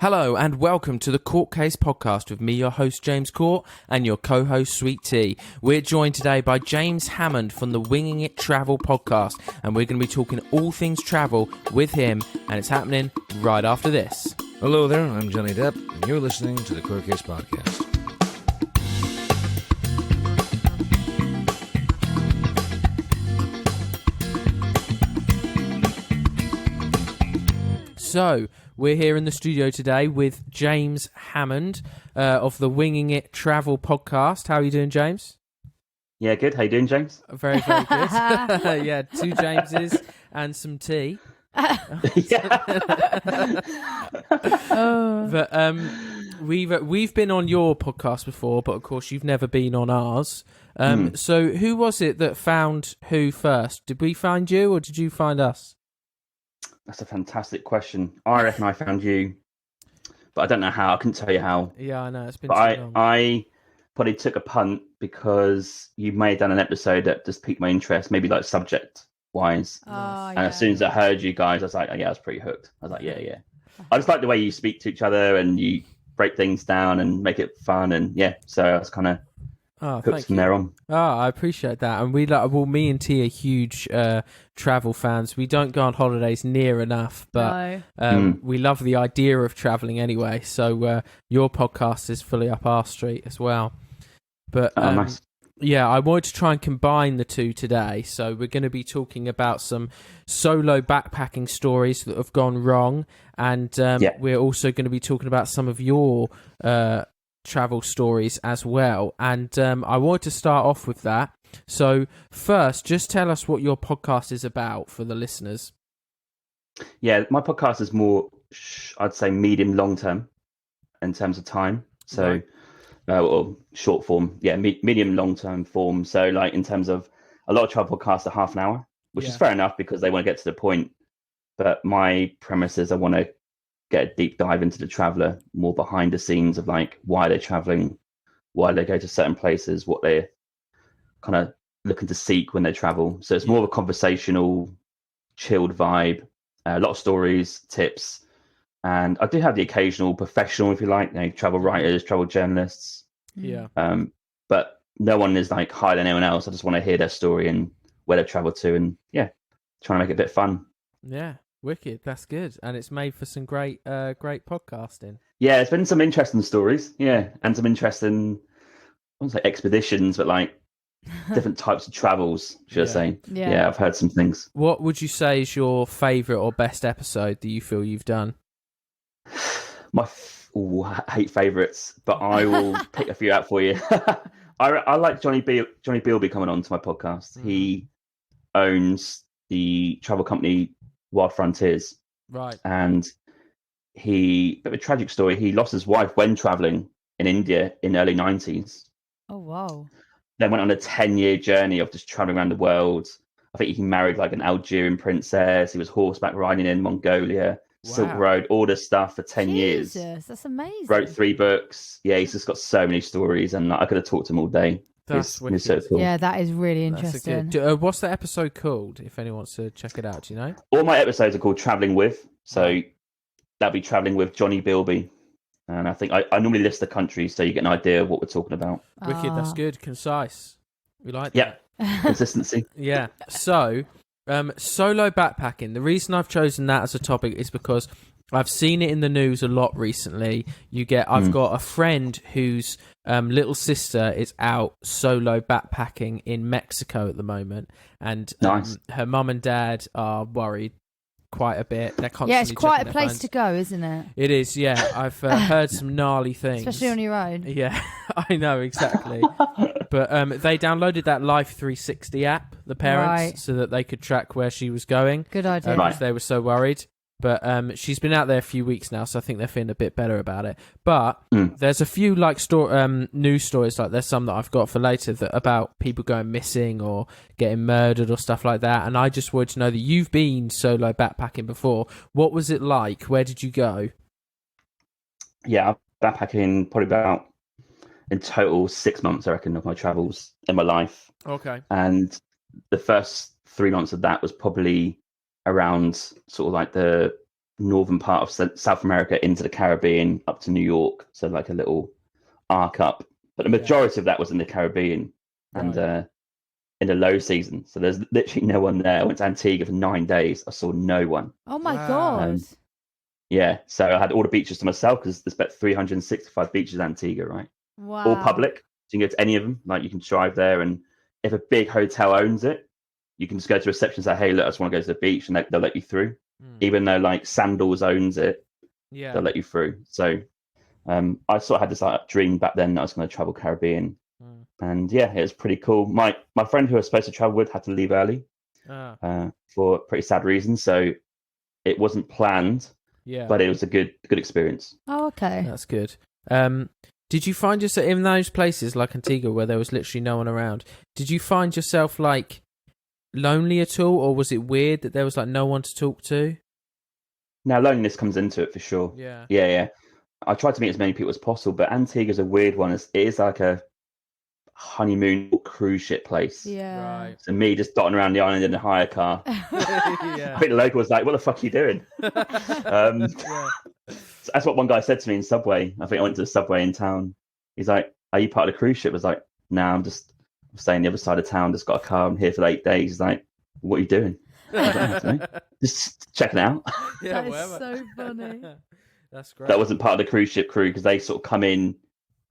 Hello and welcome to the Court Case Podcast with me, your host James Court, and your co-host Sweet Tea. We're joined today by James Hammond from the Winging It Travel Podcast, and we're going to be talking all things travel with him, and it's happening right after this. Hello there, I'm Johnny Depp, and you're listening to the Court Case Podcast. So, we're here in the studio today with James Hammond of the Winging It Travel Podcast. How are you doing, James? Yeah, good. How you doing, James? Very, very good. Yeah, two Jameses and some tea. But we've been on your podcast before, but of course you've never been on ours. So who was it that found who first? Did we find you or did you find us? That's a fantastic question. I reckon I found you, but I don't know how. I couldn't tell you how. Yeah, I know. It's been but too long. I probably took a punt because you may have done an episode that just piqued my interest, maybe like subject-wise. And as soon as I heard you guys, I was like, oh, yeah, I was pretty hooked. I was like, yeah. I just like the way you speak to each other and you break things down and make it fun. And yeah, so I was kind of hooked from there on. Oh, I appreciate that. And me and T are huge travel fans. We don't go on holidays near enough, but we love the idea of traveling anyway. So your podcast is fully up our street as well. But nice. Yeah, I wanted to try and combine the two today. So we're going to be talking about some solo backpacking stories that have gone wrong. And we're also going to be talking about some of your travel stories as well. And I wanted to start off with that. So first, just tell us what your podcast is about for the listeners. Yeah, my podcast is more, I'd say, medium long term in terms of time. So, or short form, medium long term form. So, like in terms of a lot of travel podcasts are half an hour, which is fair enough because they want to get to the point. But my premise is I want to get a deep dive into the traveler, more behind the scenes of like why they're traveling, why they go to certain places, what they're kind of looking to seek when they travel. So it's more of a conversational, chilled vibe, a lot of stories, tips, and I do have the occasional professional, if you like, travel writers, travel journalists. Yeah. But no one is like higher than anyone else. I just want to hear their story and where they've traveled to, and trying to make it a bit fun. Yeah. Wicked, that's good, and it's made for some great podcasting. Yeah, it's been some interesting stories, and some interesting, I wouldn't say expeditions, but like different types of travels, should I say? Yeah, I've heard some things. What would you say is your favourite or best episode that you feel you've done? I hate favourites, but I will pick a few out for you. I like Johnny Bilby coming on to my podcast. He owns the travel company Wild Frontiers, right? And bit of a tragic story. He lost his wife when traveling in India in the early 90s. Oh wow! Then went on a 10-year journey of just traveling around the world. I think he married like an Algerian princess. He was horseback riding in Mongolia, Silk Road, all this stuff for 10 years. That's amazing. Wrote 3 books. Yeah, he's just got so many stories, and I could have talked to him all day. That's so cool. Yeah, that is really interesting. What's the episode called, if anyone wants to check it out? Do you know? All my episodes are called Traveling With. So that'll be Traveling With Johnny Bilby. And I think I normally list the countries so you get an idea of what we're talking about. Wicked, that's good. Concise. We like that. Yeah, consistency. Yeah. So, solo backpacking. The reason I've chosen that as a topic is because I've seen it in the news a lot recently. I've got a friend whose little sister is out solo backpacking in Mexico at the moment, and her mum and dad are worried quite a bit. They're constantly it's quite a place phones. To go, isn't it? It is, yeah. I've heard some gnarly things, especially on your own. Yeah, I know exactly. But they downloaded that Life 360 app, the parents, so that they could track where she was going. Good idea. Because they were so worried. But she's been out there a few weeks now, so I think they're feeling a bit better about it. But there's a few like news stories, like there's some that I've got for later about people going missing or getting murdered or stuff like that. And I just wanted to know that you've been solo backpacking before. What was it like? Where did you go? Yeah, I've backpacking probably about in total 6 months, I reckon, of my travels in my life. Okay. And the first 3 months of that was probably around sort of like the northern part of South America into the Caribbean up to New York. So like a little arc up. But the majority of that was in the Caribbean and in the low season. So there's literally no one there. I went to Antigua for 9 days. I saw no one. Oh my God. Yeah. So I had all the beaches to myself because there's about 365 beaches in Antigua, right? Wow. All public. So you can go to any of them. Like you can drive there, and if a big hotel owns it, you can just go to reception and say, "Hey, look, I just want to go to the beach," and they'll let you through. Even though like Sandals owns it, they'll let you through. So I sort of had this like dream back then that I was going to travel Caribbean, and it was pretty cool. My friend who I was supposed to travel with had to leave early for pretty sad reasons, so it wasn't planned. Yeah, but it was a good experience. Oh, okay, that's good. Did you find yourself in those places like Antigua where there was literally no one around? Did you find yourself like lonely at all, or was it weird that there was like no one to talk to? Now loneliness comes into it for sure. Yeah. I tried to meet as many people as possible, but Antigua's a weird one. It is like a honeymoon cruise ship place. Yeah. Right. So me just dotting around the island in a hire car. I think the local was like, "What the fuck are you doing?" So that's what one guy said to me in Subway. I think I went to the Subway in town. He's like, "Are you part of the cruise ship?" I was like, "Nah, I'm staying the other side of town. Just got a car. I'm here for 8 days." He's like, "What are you doing?" Just checking out. That is so funny. That's great. That wasn't part of the cruise ship crew because they sort of come in,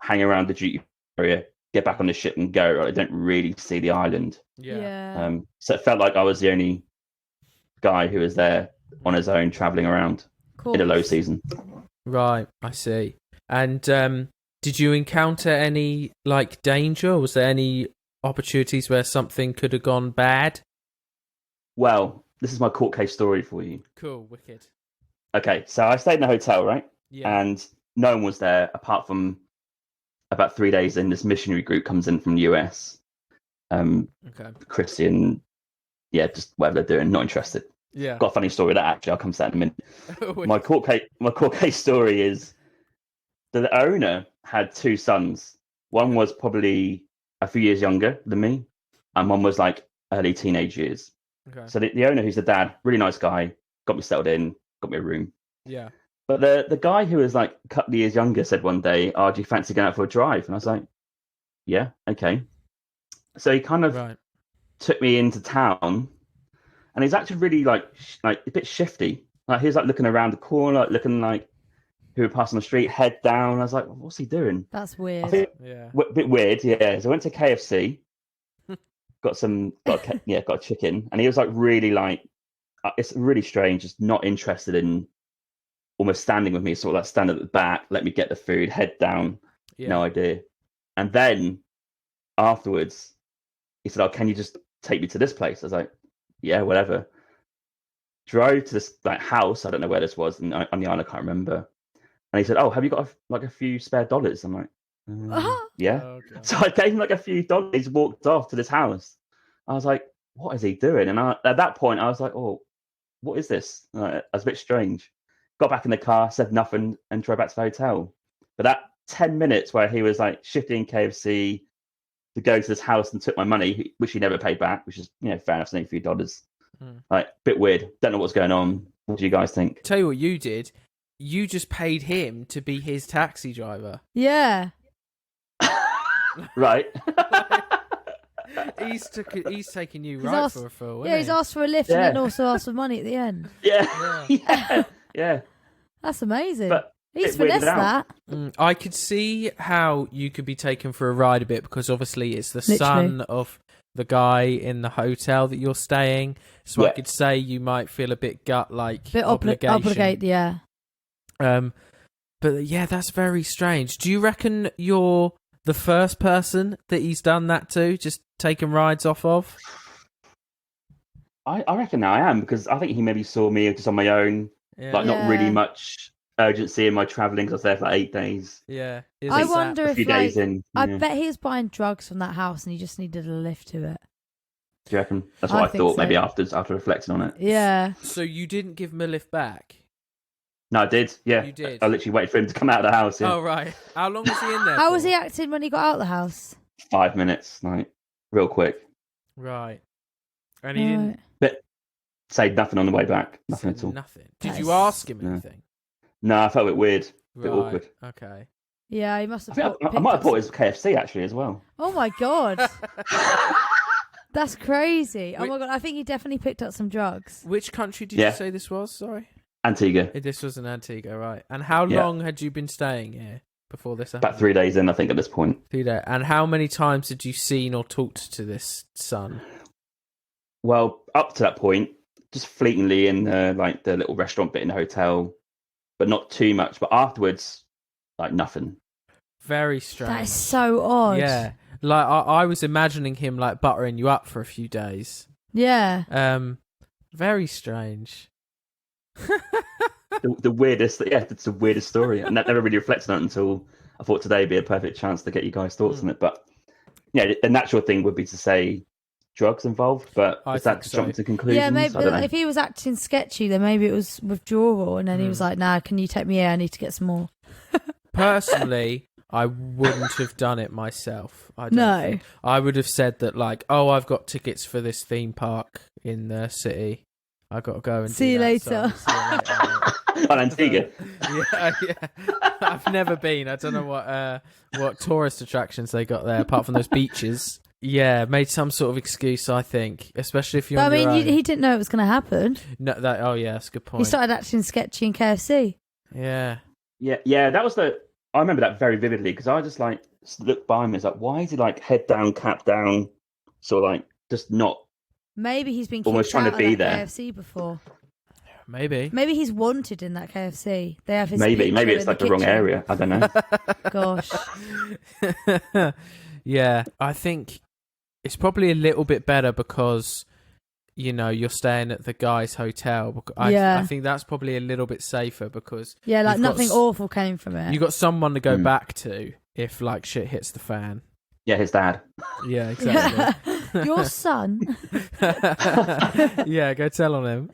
hang around the duty area, get back on the ship and go. Right? They don't really see the island. Yeah. So it felt like I was the only guy who was there on his own, traveling around in a low season. Right, I see. And did you encounter any like danger? Was there any opportunities where something could have gone bad? Well, this is my court case story for you. Cool, wicked. Okay, so I stayed in a hotel, right? Yeah. And no one was there apart from about 3 days in. This missionary group comes in from the US. Christian, just whatever they're doing, not interested. Yeah. Got a funny story with that actually. I'll come to that in a minute. My court case story is that the owner had 2 sons. One was probably a few years younger than me, and one was like early teenage years. Okay. So the owner, who's the dad, really nice guy, got me settled in, got me a room. Yeah. But the guy who was like a couple of years younger said one day, "Oh, do you fancy going out for a drive?" And I was like, "Yeah, okay." So he kind of took me into town, and he's actually really like a bit shifty. Like he was like looking around the corner, like looking like who would pass on the street, head down. I was like, "What's he doing?" That's weird. A bit weird, yeah. So I went to KFC, got a chicken, and he was like really like, it's really strange, just not interested in almost standing with me, sort of like stand at the back, let me get the food, head down, no idea. And then afterwards, he said, "Oh, can you just take me to this place?" I was like, "Yeah, whatever." Drove to this like house, I don't know where this was, on the island, I can't remember. And he said, "Oh, have you got a few spare dollars?" I'm like, "Yeah." Oh, okay. So I gave him like a few dollars, walked off to this house. I was like, "What is he doing?" And at that point, I was like, "Oh, what is this?" I was a bit strange. Got back in the car, said nothing, and drove back to the hotel. But that 10 minutes where he was like shifting KFC to go to this house and took my money, which he never paid back, which is fair enough, it's only a few dollars. Like bit weird. Don't know what's going on. What do you guys think? Tell you what you did. You just paid him to be his taxi driver. Yeah. Right. He's taking you for a fool. Yeah, he's asked for a lift and then also asked for money at the end. Yeah. That's amazing. But he's finessed that. I could see how you could be taken for a ride a bit because obviously it's the son of the guy in the hotel that you're staying. So I could say you might feel a bit obligation. Obligate, yeah. But yeah, that's very strange. Do you reckon you're the first person that he's done that to, just taking rides off of? I reckon now I am, because I think he maybe saw me just on my own, not really much urgency in my travelling because I was there for like 8 days. Yeah. I wonder if days in, I bet he was buying drugs from that house and he just needed a lift to it. Do you reckon? That's what I thought, maybe after reflecting on it. Yeah. So you didn't give him a lift back? No, I did. Yeah. You did? I literally waited for him to come out of the house. Yeah. Oh, right. How long was he in there How was he acting when he got out of the house? 5 minutes, like, real quick. Right. And he didn't... But Say nothing on the way back. Nothing at all. Nothing. Did you ask him anything? No, I felt a bit weird. A bit Right. awkward. Okay. Yeah, he must have. I might have thought it was KFC actually as well. Oh my god. That's crazy. Oh my god, I think he definitely picked up some drugs. Which country did you say this was? Sorry. Antigua. This was in Antigua, right. And how long had you been staying here before this happened? About 3 days in, I think, at this point. 3 days. And how many times had you seen or talked to this son? Well, up to that point, just fleetingly in the little restaurant bit in the hotel, but not too much. But afterwards, like nothing. Very strange. That is so odd. Yeah. Like, I was imagining him, like, buttering you up for a few days. Yeah. Very strange. the weirdest, it's the weirdest story. And that never really reflected on it until I thought today would be a perfect chance to get you guys' thoughts on it. But, yeah, the natural thing would be to say drugs involved, but is that jumping to conclusions? Yeah, maybe if he was acting sketchy, then maybe it was withdrawal, and then he was like, nah, can you take me here? I need to get some more. Personally, I wouldn't have done it myself. No. I would have said that, like, oh, I've got tickets for this theme park in the city. I've got to go and see you later. See you later. On Antigua. Yeah. I've never been. I don't know what tourist attractions they got there, apart from those beaches. Yeah, made some sort of excuse, I think, especially if you're. But I mean, he didn't know it was going to happen. No, that's a good point. He started acting sketchy in KFC. Yeah. Yeah. That was I remember that very vividly because I just looked by him. It's like, why is he like head down, cap down, sort of like just not. Maybe he's been almost trying to be there. KFC before. Maybe he's wanted in that KFC. They have his. Maybe it's like the wrong area. I don't know. Gosh. Yeah, I think it's probably a little bit better because you're staying at the guy's hotel. I think that's probably a little bit safer because like nothing awful came from it. You got someone to go back to if like shit hits the fan. Yeah, his dad. Yeah, exactly. Your son. Yeah, go tell on him.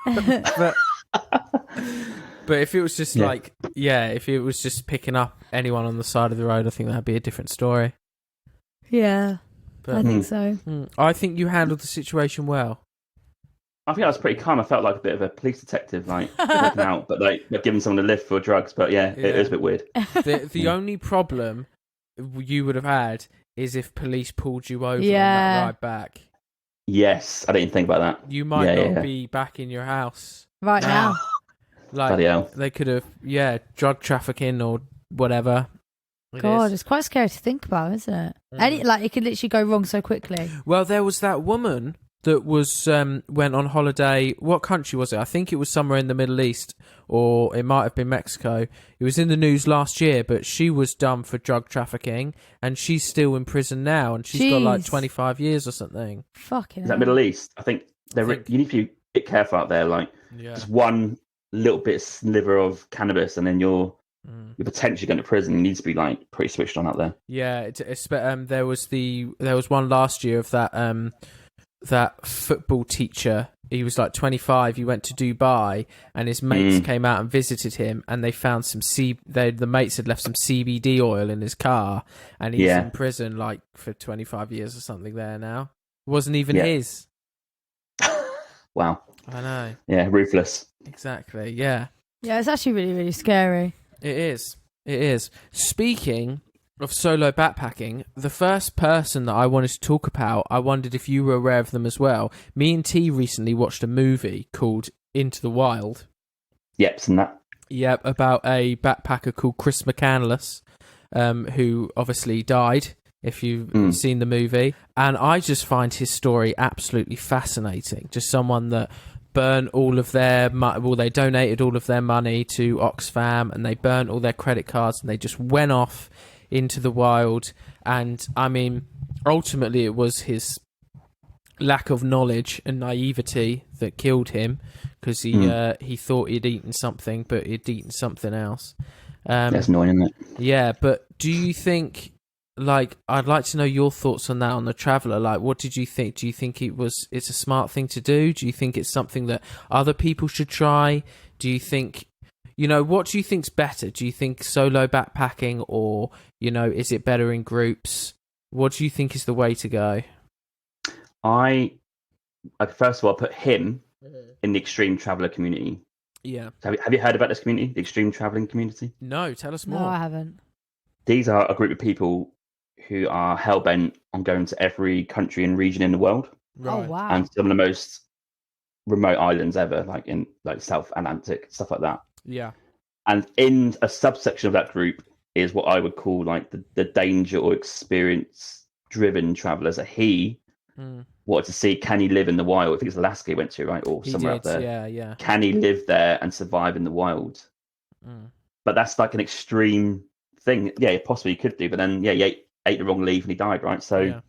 But if it was just if it was just picking up anyone on the side of the road, I think that'd be a different story. Yeah, but, I think so. I think you handled the situation well. I think I was pretty calm. I felt like a bit of a police detective, like looking out, but like giving someone a lift for drugs. But it was a bit weird. The only problem you would have had is if police pulled you over on that ride back. Yes, I didn't think about that. You might not be back in your house right now. Like they could have, drug trafficking or whatever. It's quite scary to think about, isn't it? It could literally go wrong so quickly. Well, there was that woman that was went on holiday. What country was it? I think it was somewhere in the Middle East, or it might have been Mexico. It was in the news last year, but she was done for drug trafficking, and she's still in prison now, and she's got like 25 years or something. Fucking. Is that Middle East? I think you need to be a bit careful out there. Like just one little bit sliver of cannabis, and then you're potentially going to prison. You need to be like pretty switched on out there. Yeah, there was one last year of that football teacher. He was like 25. He went to Dubai, and his mates came out and visited him, and they found the mates had left some CBD oil in his car, and he's in prison like for 25 years or something there now. It wasn't even his. Wow. I know. Yeah, ruthless. Exactly. Yeah. Yeah, it's actually really, really scary. It is. Speaking of solo backpacking, the first person that I wanted to talk about, I wondered if you were aware of them as well. Me and T recently watched a movie called Into the Wild. Yep, seen that. Yep, about a backpacker called Chris McCandless, who obviously died, if you've seen the movie. And I just find his story absolutely fascinating. Just someone that burnt all of their they donated all of their money to Oxfam, and they burnt all their credit cards, and they just went off into the wild. And I mean, ultimately it was his lack of knowledge and naivety that killed him, because he thought he'd eaten something, but he'd eaten something else. That's annoying, isn't it? Yeah, but do you think, like, I'd like to know your thoughts on that, on the Traveller. Like, what did you think? Do you think it's a smart thing to do? Do you think it's something that other people should try? Do you think, what do you think's better? Do you think solo backpacking, or, is it better in groups? What do you think is the way to go? I first of all put him in the extreme traveller community. Yeah. Have you heard about this community, the extreme travelling community? No, tell us more. No, I haven't. These are a group of people who are hell-bent on going to every country and region in the world. Right. Oh, wow. And some of the most remote islands ever, like in South Atlantic, stuff like that. Yeah. And in a subsection of that group is what I would call like the danger or experience-driven travellers. He wanted to see, can he live in the wild? I think it's Alaska he went to, right? Or somewhere up there. Yeah. Can he live there and survive in the wild? But that's like an extreme thing. Yeah, he possibly could do. But then, he ate the wrong leaf and he died, right? So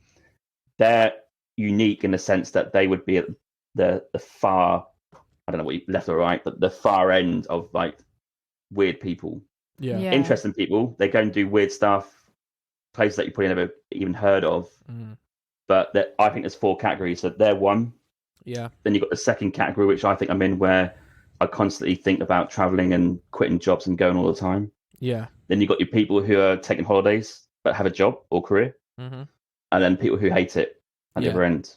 they're unique in the sense that they would be at the far, I don't know what left or right, but the far end of like weird people. Yeah. Interesting people. They go and do weird stuff, places that you probably never even heard of. But I think there's 4 categories. So they're one. Yeah. Then you've got the second category, which I think I'm in, where I constantly think about traveling and quitting jobs and going all the time. Yeah. Then you've got your people who are taking holidays but have a job or career. And then people who hate it at the other end.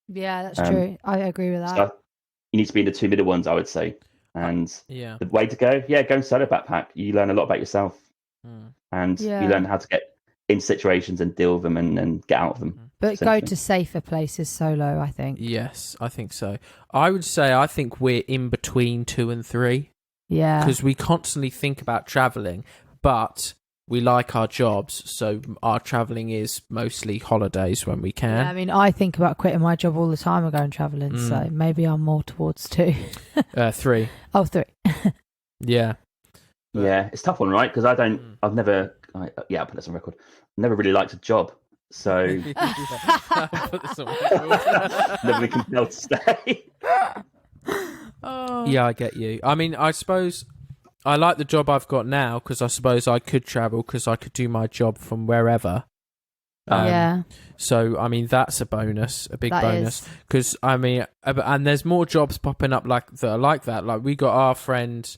Yeah, that's true. I agree with that. So you need to be in the 2 middle ones, I would say. And the way to go and solo backpack. You learn a lot about yourself. And you learn how to get in situations and deal with them and get out of them. But go to safer places solo, I think. Yes, I think so. I would say I think we're in between 2 and 3. Yeah. Because we constantly think about travelling, but we like our jobs, so our travelling is mostly holidays when we can. Yeah, I mean, I think about quitting my job all the time and going travelling, so maybe I'm more towards 2. 3. Oh, 3. Yeah. Yeah, it's a tough one, right? Because I'll put this on record. Never really liked a job, so Put this on record. never been compelled to stay. Yeah, I get you. I mean, I suppose I like the job I've got now because I suppose I could travel because I could do my job from wherever. So, I mean, that's a bonus, a big bonus. Because, I mean, and there's more jobs popping up that are like that. Like, we got our friend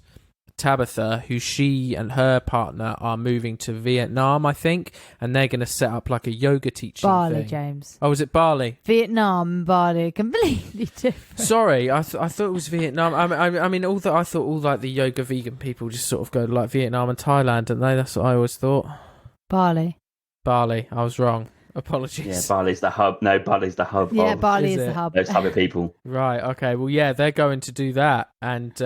Tabitha, who she and her partner are moving to Vietnam, I think, and they're going to set up like a yoga teaching Bali, thing. James. Oh, was it Bali? Vietnam and Bali, completely different. Sorry, I thought it was Vietnam. I mean, I thought all like the yoga vegan people just sort of go to like Vietnam and Thailand, don't they? That's what I always thought. Bali, I was wrong. Apologies. Yeah, Bali's the hub. No, Bali's the hub. Yeah, of Bali is the hub. Those type of people. Right. Okay. Well, yeah, they're going to do that and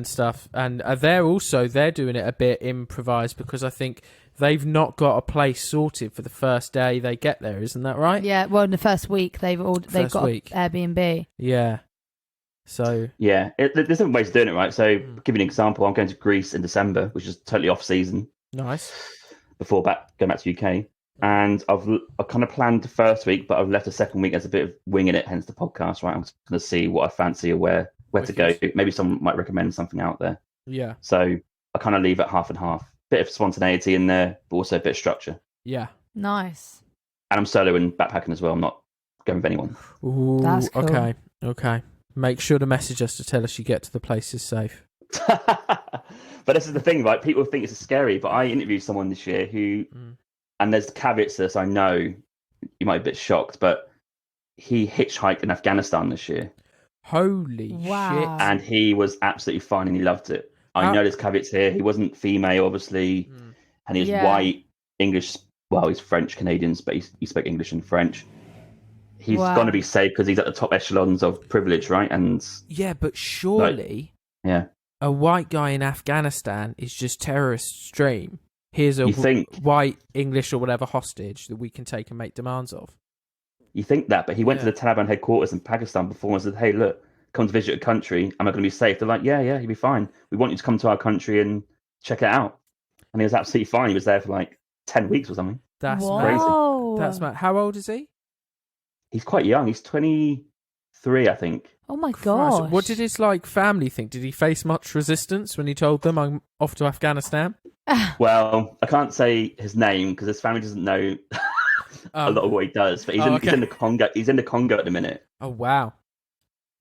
stuff, and they're doing it a bit improvised because I think they've not got a place sorted for the first day they get there. Isn't that right? Yeah. Well, in the first week they've got Airbnb. Yeah. So yeah, there's different ways of doing it, right? So, give you an example. I'm going to Greece in December, which is totally off season. Nice. Before going back to UK. And I've kind of planned the first week, but I've left the second week as a bit of winging it, hence the podcast, right? I'm just going to see what I fancy or where to go. Maybe someone might recommend something out there. Yeah. So I kind of leave it half and half. Bit of spontaneity in there, but also a bit of structure. Yeah. Nice. And I'm solo and backpacking as well. I'm not going with anyone. Ooh, that's cool. Okay. Make sure to message us to tell us you get to the places safe. But this is the thing, right? People think it's scary, but I interviewed someone this year who... And there's caveats to this, I know you might be a bit shocked, but he hitchhiked in Afghanistan this year. Holy shit. And he was absolutely fine and he loved it. I know there's caveats here. He wasn't female, obviously, and he was white, English. Well, he's French Canadian, but he spoke English and French. He's going to be safe because he's at the top echelons of privilege, right? And yeah, but surely a white guy in Afghanistan is just terrorist stream. Here's a white English or whatever hostage that we can take and make demands of. You think that, but he went to the Taliban headquarters in Pakistan before and said, hey, look, come to visit a country. Am I going to be safe? They're like, yeah, you'll be fine. We want you to come to our country and check it out. And he was absolutely fine. He was there for like 10 weeks or something. That's crazy. That's mad. How old is he? He's quite young. He's 23, I think. Oh my god! What did his family think? Did he face much resistance when he told them I'm off to Afghanistan? Well, I can't say his name because his family doesn't know a lot of what he does. But he's in the Congo. He's in the Congo at the minute. Oh wow!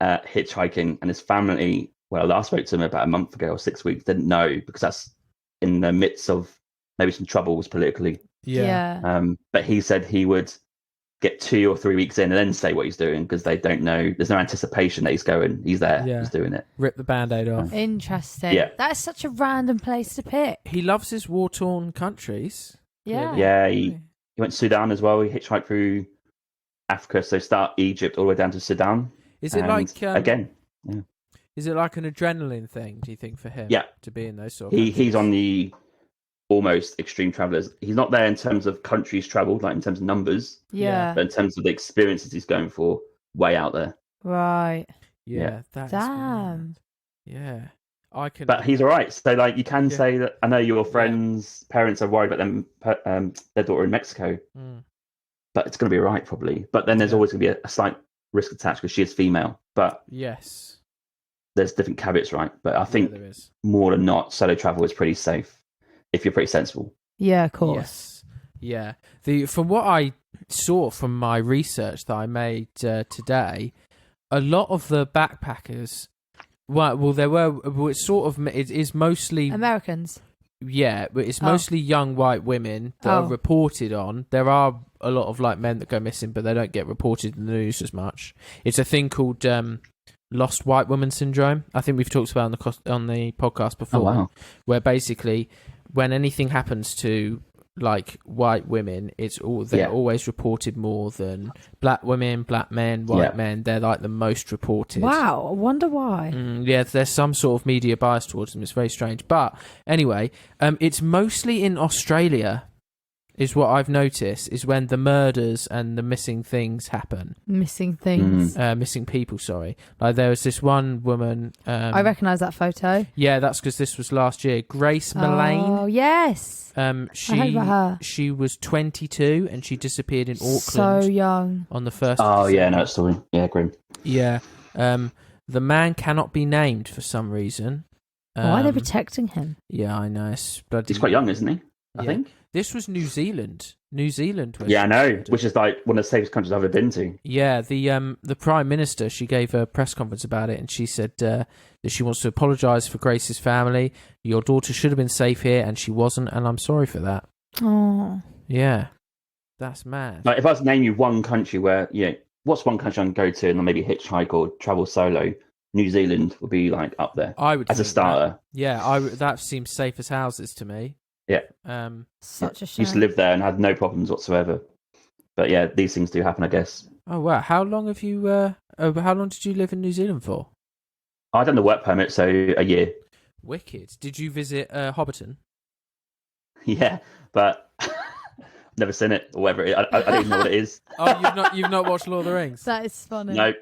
Hitchhiking, and his family. Well, I spoke to him about a month ago or 6 weeks. Didn't know because that's in the midst of maybe some troubles politically. Yeah. But he said he would get 2 or 3 weeks in and then say what he's doing because they don't know. There's no anticipation that he's going. He's there. Yeah. He's doing it. Rip the Band-Aid off. Interesting. Yeah. That's such a random place to pick. He loves his war-torn countries. Yeah. Yeah, he went to Sudan as well. He hitchhiked through Africa, so start Egypt all the way down to Sudan. Is it And like again? Yeah. Is it like an adrenaline thing? Do you think for him? Yeah. To be in those sort of He's on the almost extreme travelers. He's not there in terms of countries traveled, like in terms of numbers, Yeah. but in terms of the experiences he's going for, way out there. Right. Yeah. That's Damn. Yeah. I can. But he's all right. So, like, you can Yeah. say that. I know your friends' parents are worried about them, their daughter in Mexico, but it's going to be all right probably. But then there's always going to be a slight risk attached because she is female. But Yes. there's different caveats, right? But I think there is. more than not, solo travel is pretty safe if you're pretty sensible. Yeah, of course. Yes. Yeah. From what I saw from my research that I made today, a lot of the backpackers. Well, there were. It's sort of. It is mostly Americans. Yeah, but it's mostly young white women that are reported on. There are a lot of like men that go missing, but they don't get reported in the news as much. It's a thing called lost white woman syndrome. I think we've talked about on the podcast before. Oh, wow. Where basically, when anything happens to like white women, they're always reported more than black women, black men, white men. They're like the most reported. Wow, I wonder why. Yeah, there's some sort of media bias towards them. It's very strange. But anyway, it's mostly in Australia, is what I've noticed, is when the murders and the missing things happen. Missing things. Missing people, sorry. Like there was this one woman. I recognise that photo. Yeah, that's because this was last year. Grace Mullane. Oh, yes. I heard about her. She was 22 and she disappeared in Auckland. So young. On the 1st Oh, yeah, no, story. Yeah, grim. Yeah. The man cannot be named for some reason. Why are they protecting him? Yeah, I know. He's quite young, isn't he? I think. This was New Zealand. Yeah, I know. Which is like one of the safest countries I've ever been to. Yeah, the Prime Minister, she gave a press conference about it and she said that she wants to apologise for Grace's family. Your daughter should have been safe here and she wasn't, and I'm sorry for that. Oh. Yeah. That's mad. Like, if I was to name you one country where, what's one country I can go to and then maybe hitchhike or travel solo, New Zealand would be like up there. I would as a starter. That seems safe as houses to me. Yeah. Such a shame. Used to live there and had no problems whatsoever. But yeah, these things do happen, I guess. Oh wow! How long have you? How long did you live in New Zealand for? I done the work permit, so a year. Wicked. Did you visit Hobbiton? Yeah, but never seen it or whatever. I don't even know what it is. Oh, you've not watched Lord of the Rings? That is funny. No,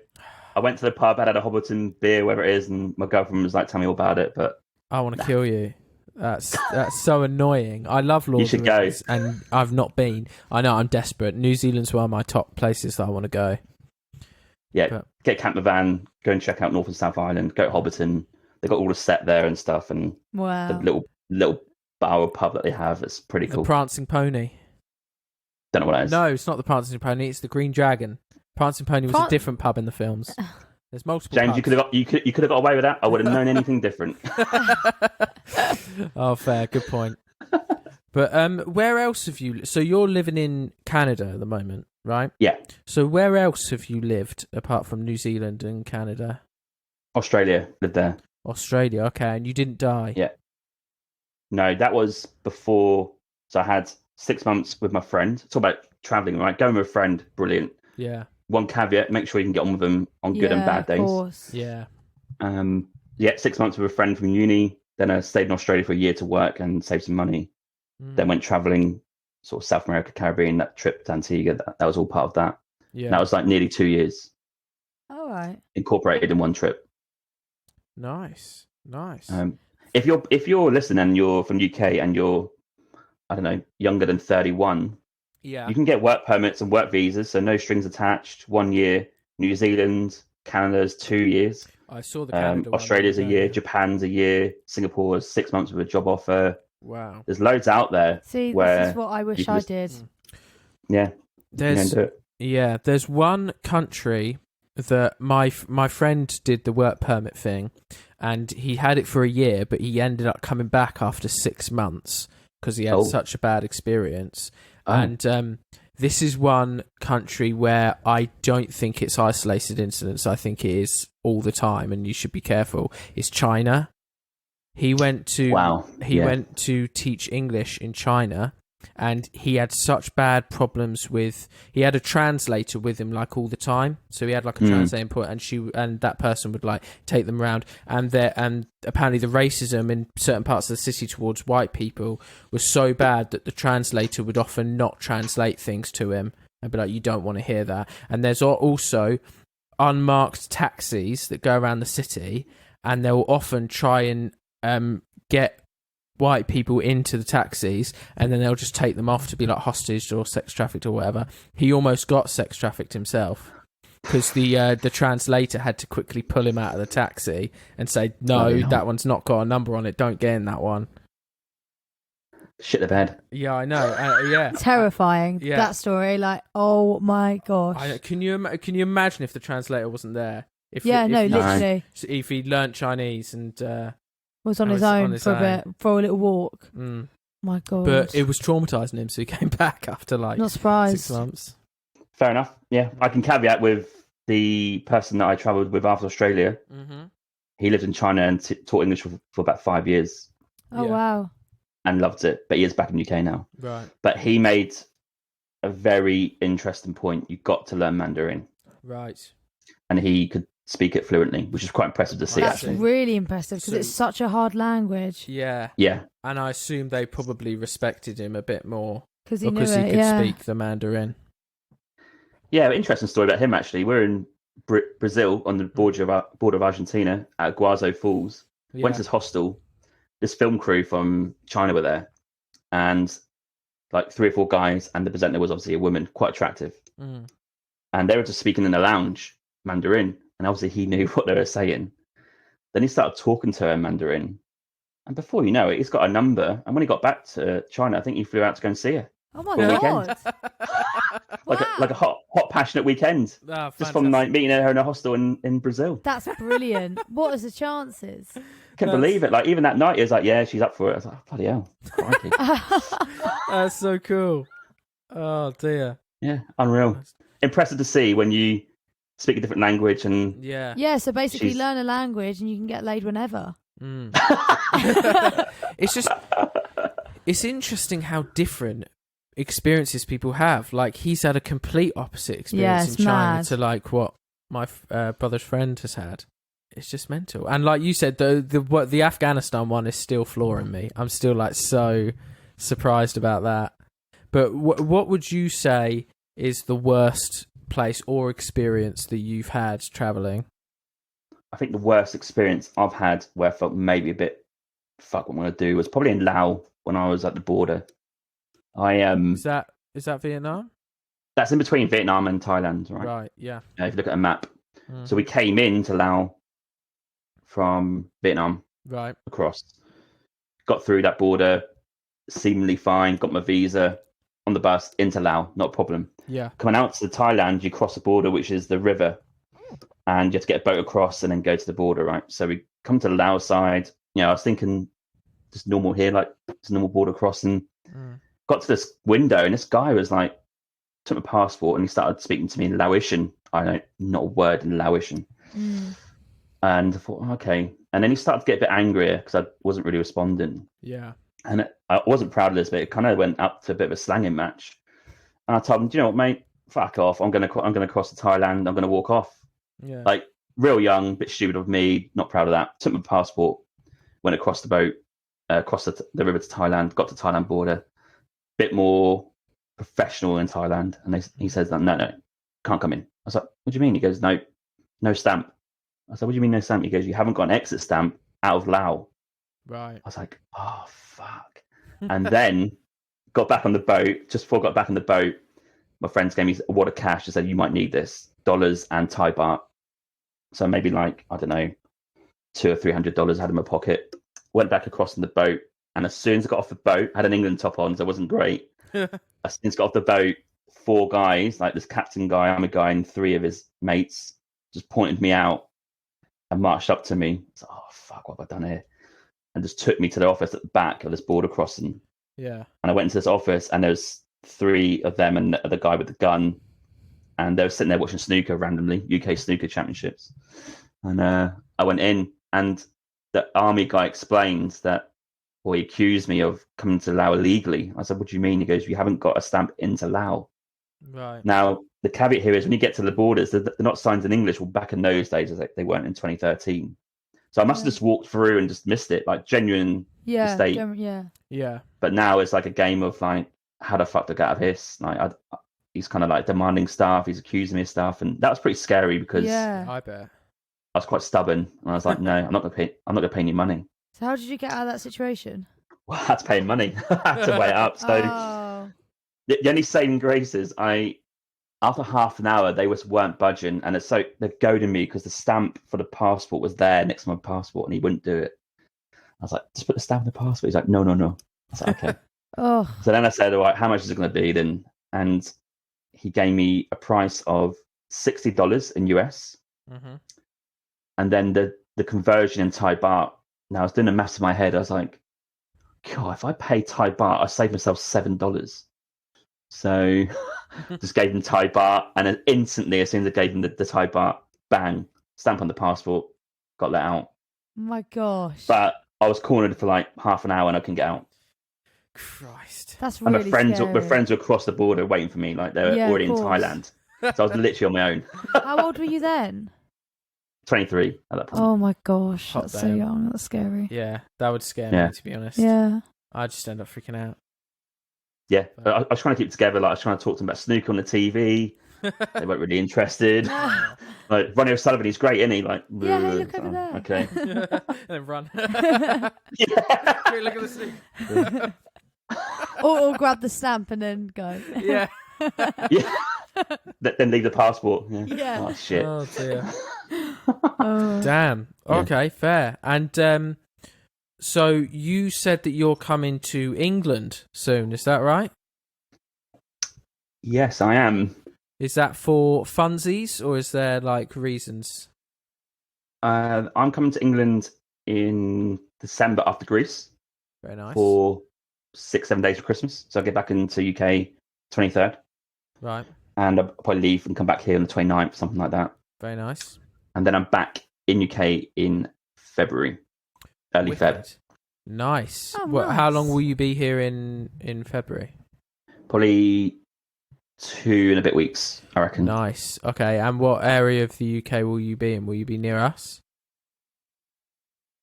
I went to the pub, had a Hobbiton beer, whatever it is, and my girlfriend was like, "Tell me all about it." But I want to kill you. That's so annoying. I love Lord of the Rings, and I've not been. I know I'm desperate. New Zealand's one of my top places that I want to go. Yeah, get a camper van, go and check out North and South Island, go to Hobbiton. They got all the set there and stuff, and the little bar or pub that they have. It's pretty cool. The Prancing Pony. Don't know what that is. No, it's not the Prancing Pony. It's the Green Dragon. Prancing Pony was a different pub in the films. There's multiple. James, pubs. you could have got away with that. I would have known anything different. Oh, fair. Good point. But where else have you? So you're living in Canada at the moment, right? Yeah. So where else have you lived apart from New Zealand and Canada? Australia, lived there. Australia, okay, and you didn't die. Yeah. No, that was before. So I had 6 months with my friend. Talk about traveling, right? Going with a friend, brilliant. Yeah. One caveat: make sure you can get on with them on good and bad days. Of course. Yeah. 6 months with a friend from uni. Then I stayed in Australia for a year to work and save some money. Then went traveling, sort of South America, Caribbean. That trip to Antigua, that was all part of that. Yeah. And that was like nearly 2 years. All right. Incorporated in one trip. Nice. If you're listening and you're from UK and you're, I don't know, younger than 31, yeah, you can get work permits and work visas, so no strings attached. 1 year. New Zealand, Canada's 2 years. I saw the Canada one. Australia's a year, Japan's a year, Singapore's 6 months with a job offer. Wow. There's loads out there. See, where this is what I wish I did. Yeah. There's one country that my friend did the work permit thing, and he had it for a year, but he ended up coming back after 6 months because he had such a bad experience. And this is one country where I don't think it's isolated incidents. I think it is all the time, and you should be careful. It's China. He went to went to teach English in China, and he had such bad problems with. He had a translator with him like all the time, so he had like a translator input, and that person would like take them around. And apparently the racism in certain parts of the city towards white people was so bad that the translator would often not translate things to him and be like, "You don't want to hear that." And there's also unmarked taxis that go around the city, and they'll often try and get white people into the taxis, and then they'll just take them off to be like hostage or sex trafficked or whatever. He almost got sex trafficked himself because the translator had to quickly pull him out of the taxi and say, "No, that one's not got a number on it. Don't get in that one." Shit the bed. Yeah, I know. Yeah, terrifying. Yeah. That story. Like, oh my gosh. Can you imagine if the translator wasn't there? Literally. If he learnt Chinese and was on his own for a bit, for a little walk. My God. But it was traumatising him, so he came back after like not surprised. 6 months. Fair enough. Yeah, I can caveat with the person that I travelled with after Australia. Mm-hmm. He lived in China and taught English for about 5 years. Oh, wow. And loved it, but he is back in the UK now. Right. But he made a very interesting point. You've got to learn Mandarin. Right. And he could speak it fluently, which is quite impressive to see. That's actually really impressive because it's such a hard language. Yeah. Yeah. And I assume they probably respected him a bit more because he could speak the Mandarin. Yeah, interesting story about him actually. We're in Brazil on the border of Argentina at Guazo Falls. Yeah. Went to this hostel. This film crew from China were there, and like 3 or 4 guys, and the presenter was obviously a woman, quite attractive. And they were just speaking in the lounge Mandarin, and obviously he knew what they were saying. Then he started talking to her in Mandarin, and before you know it, he's got a number. And when he got back to China, I think he flew out to go and see her. Oh my God! like a hot passionate weekend, just from like meeting her in a hostel in Brazil. That's brilliant. What are the chances? Couldn't believe it. Like even that night, he was like, "Yeah, she's up for it." I was like, oh, "Bloody hell, crikey!" That's so cool. Oh dear. Yeah, unreal. Impressive to see when you speak a different language and yeah. So basically, learn a language and you can get laid whenever. It's interesting how different experiences people have. Like he's had a complete opposite experience in China to like what my brother's friend has had. It's just mental. And like you said, the Afghanistan one is still flooring me. I'm still like so surprised about that. But what would you say is the worst place or experience that you've had traveling? I think the worst experience I've had where I felt maybe a bit fuck what I'm going to do was probably in Laos when I was at the border. Is that Vietnam? That's in between Vietnam and Thailand, right? Right, yeah. If you look at a map. So we came into Laos from Vietnam, right, across, got through that border seemingly fine, got my visa on the bus into Laos, not a problem. Yeah. Coming out to Thailand, you cross the border, which is the river, and you have to get a boat across and then go to the border, right? So we come to the Laos side. I was thinking just normal here, like it's a normal border crossing. Got to this window and this guy was like, took my passport and he started speaking to me in Laotian. I don't, not a word in Laotian. And I thought, okay. And then he started to get a bit angrier because I wasn't really responding. Yeah. And I wasn't proud of this, but it kind of went up to a bit of a slanging match. And I told him, do you know what, mate? Fuck off. I'm gonna cross to Thailand. I'm gonna walk off. Yeah. Like real young, bit stupid of me. Not proud of that. Took my passport, went across the boat, across the river to Thailand. Got to Thailand border. Bit more professional in Thailand. And he says that no, can't come in. I was like, what do you mean? He goes, no stamp. I said, what do you mean no stamp? He goes, you haven't got an exit stamp out of Laos. Right. I was like, oh, fuck. And then got back on the boat. Just before I got back on the boat, my friends gave me a wad of cash and said, you might need this, dollars and Thai baht. So maybe like, I don't know, $200 or $300 I had in my pocket. Went back across on the boat. And as soon as I got off the boat, I had an England top on, so it wasn't great. As soon as I got off the boat, 4 guys, like this captain guy, I'm a guy, and 3 of his mates just pointed me out and marched up to me. I was like, oh, fuck, what have I done here? And just took me to the office at the back of this border crossing. Yeah. And I went into this office and there was 3 of them and the guy with the gun, and they were sitting there watching snooker randomly, UK snooker championships. And I went in, and the army guy explained that, well, he accused me of coming to Laos illegally. I said, what do you mean? He goes, you haven't got a stamp into Laos. Right. Now, the caveat here is when you get to the borders, they're not signed in English. Well, back in those days, they weren't in 2013. So I must have just walked through and just missed it, like genuine mistake. Yeah. But now it's like a game of like, how the fuck do I get out of this? Like, he's kind of like demanding stuff. He's accusing me of stuff, and that was pretty scary because I bet I was quite stubborn, and I was like, no, I'm not gonna pay. I'm not gonna pay any money. So how did you get out of that situation? Well, I had to pay money. I had to weigh it up. So the only saving grace is after half an hour, they weren't budging, and they're goading me because the stamp for the passport was there next to my passport, and he wouldn't do it. I was like, just put the stamp in the passport. He's like, no. I was like, okay. So then I said, all right, how much is it going to be then? And he gave me a price of $60 in US. Mm-hmm. And then the conversion in Thai baht. Now I was doing the maths in my head. I was like, God, if I pay Thai baht, I save myself $7. So just gave him Thai baht, and then instantly, as soon as I gave him the Thai baht, bang, stamp on the passport, got let out. My gosh! But I was cornered for like half an hour, and I couldn't get out. Christ, that's really scary. My friends were across the border waiting for me, like they were already in Thailand. So I was literally on my own. How old were you then? 23 at that point. Oh my gosh, that's so young. That's scary. Yeah, that would scare me, to be honest. Yeah. I'd just end up freaking out. Yeah, I was trying to keep it together. Like I was trying to talk to them about snooker on the TV. They weren't really interested. Like Ronnie O'Sullivan, he's great, isn't he? Like, yeah, hey, look over there. Okay. And then run. Look at the snooker. or grab the stamp and then go. Yeah. Yeah. Then leave the passport. Yeah. Oh shit. Oh dear. Damn. Okay, fair. And so you said that you're coming to England soon, is that right? Yes, I am. Is that for funsies, or is there like reasons? I'm coming to England in December after Greece. Very nice. For 6-7 days for Christmas. So I'll get back into UK 23rd. Right. And I'll probably leave and come back here on the 29th, something like that. Very nice. And then I'm back in UK in February. Early Feb. Nice. Oh, Well, nice. how long will you be here in February? Probably 2 and a bit weeks, I reckon. Nice. Okay. And what area of the UK will you be in? Will you be near us?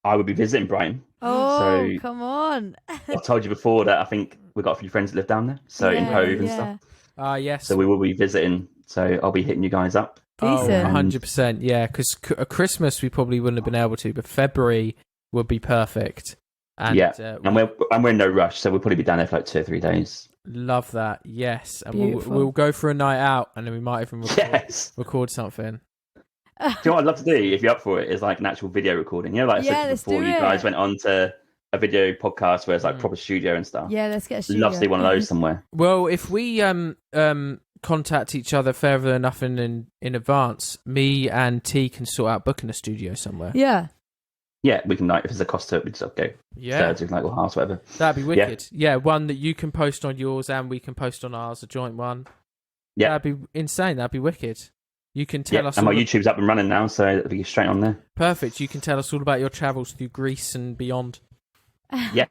I would be visiting Brighton. Oh, so come on. I told you before that I think we've got a few friends that live down there. So in Hove and stuff. Yes. So we will be visiting. So I'll be hitting you guys up. Decent. 100%. Yeah, because Christmas we probably wouldn't have been able to, but February would be perfect. And, and we're in no rush, so we'll probably be down there for like 2 or 3 days. Love that. Yes, and we'll go for a night out, and then we might even record something. Do you know what I'd love to do if you're up for it? Is like an actual video recording. You know, like I said before, you guys went on to a video podcast where it's like proper studio and stuff. Yeah, let's get a studio. Love to see one of those somewhere. Well, if we contact each other further enough in advance, me and T can sort out booking a studio somewhere. Yeah. Yeah, we can, like, if there's a cost to it, we just go thirds, like, or halves, whatever. That'd be wicked. Yeah, one that you can post on yours and we can post on ours, a joint one. Yeah. That'd be insane. That'd be wicked. You can tell us. And my YouTube's up and running now, so it'll be straight on there. Perfect. You can tell us all about your travels through Greece and beyond. Yeah,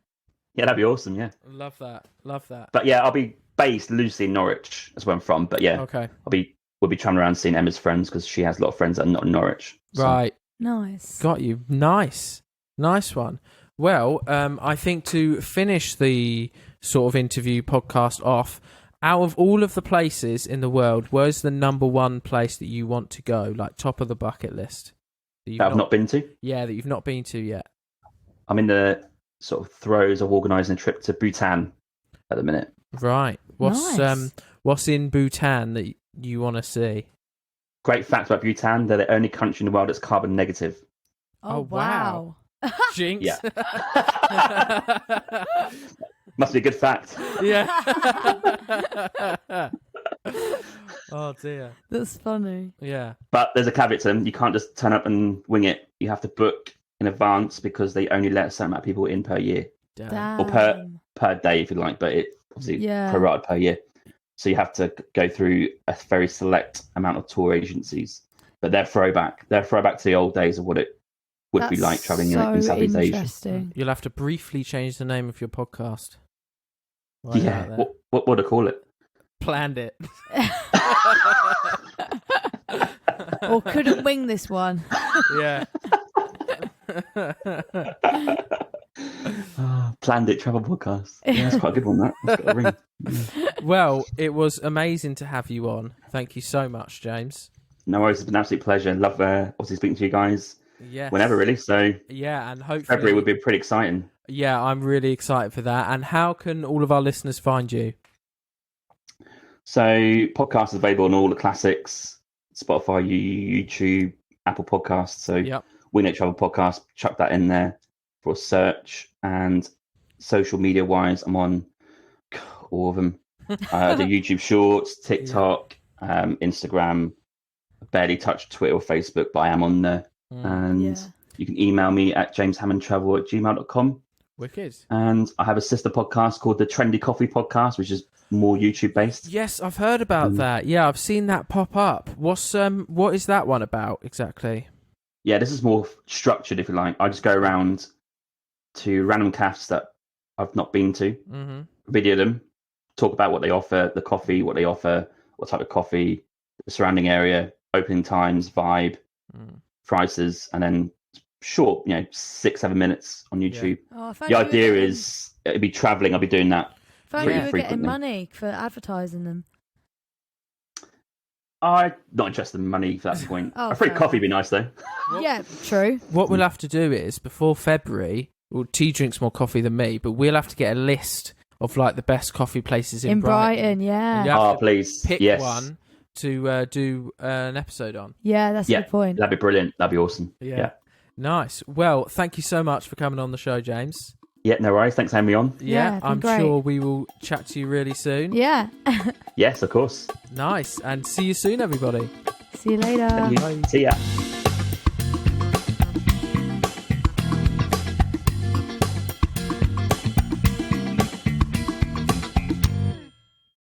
that'd be awesome. Yeah, love that. But yeah, I'll be based loosely in Norwich. That's where I'm from. But yeah, okay. We'll be traveling around seeing Emma's friends because she has a lot of friends that are not in Norwich. So. Right. Nice. Got you. Nice one. Well, I think to finish the sort of interview podcast off, out of all of the places in the world, where's the number one place that you want to go, like top of the bucket list? That I've not been to? Yeah, that you've not been to yet. I'm in the sort of throes of organising a trip to Bhutan at the minute. Right. What's in Bhutan that you want to see? Great fact about Bhutan, they're the only country in the world that's carbon negative. Oh, wow. Jinx. Yeah. Must be a good fact. Yeah. Oh dear. That's funny. Yeah. But there's a caveat to them. You can't just turn up and wing it. You have to book in advance because they only let a certain amount of people in per year. Damn. Or per day, if you like, but it obviously prorated per year. So you have to go through a very select amount of tour agencies. But they're throwback to the old days of what it would be like traveling in Southeast Asia. You'll have to briefly change the name of your podcast. Yeah, what would I call it? Planned it. Or couldn't wing this one. Yeah. Planned it travel podcast. Yeah, that's quite a good one. That's got a ring. Yeah. Well, it was amazing to have you on. Thank you so much, James. No worries, it's been an absolute pleasure. Love obviously speaking to you guys. Yes. Whenever really. So yeah, and hopefully February would be pretty exciting. Yeah, I'm really excited for that. And how can all of our listeners find you? So podcast is available on all the classics, Spotify, YouTube, Apple Podcasts. So We Know Travel Podcast, chuck that in there for a search. And social media wise, I'm on all of them. The YouTube Shorts, TikTok, Instagram. I barely touch Twitter or Facebook, but I am on there. And you can email me at jameshammondtravel@gmail.com. Wicked. And I have a sister podcast called the Trendy Coffee Podcast, which is more YouTube based. Yes, I've heard about that. Yeah, I've seen that pop up. What is that one about exactly? Yeah, this is more structured, if you like. I just go around to random cafes that I've not been to, video them, talk about what they offer, the coffee, what they offer, what type of coffee, the surrounding area, opening times, vibe, prices, and then short, 6-7 minutes on YouTube. Yeah. The idea is it'd be traveling. I'll be doing that. If only you were getting money for advertising them. I'm not interested in money for that point. Oh, a free coffee would be nice though. Yeah, true. What we'll have to do is before February. Well, T drinks more coffee than me, but we'll have to get a list of like the best coffee places in Brighton. Yeah. Please. Pick one to do an episode on. Yeah, that's a good point. That'd be brilliant. That'd be awesome. Yeah. Nice. Well, thank you so much for coming on the show, James. Yeah, no worries. Thanks for having me on. Yeah, I'm sure we will chat to you really soon. Yeah. Yes, of course. Nice. And see you soon, everybody. See you later. See ya.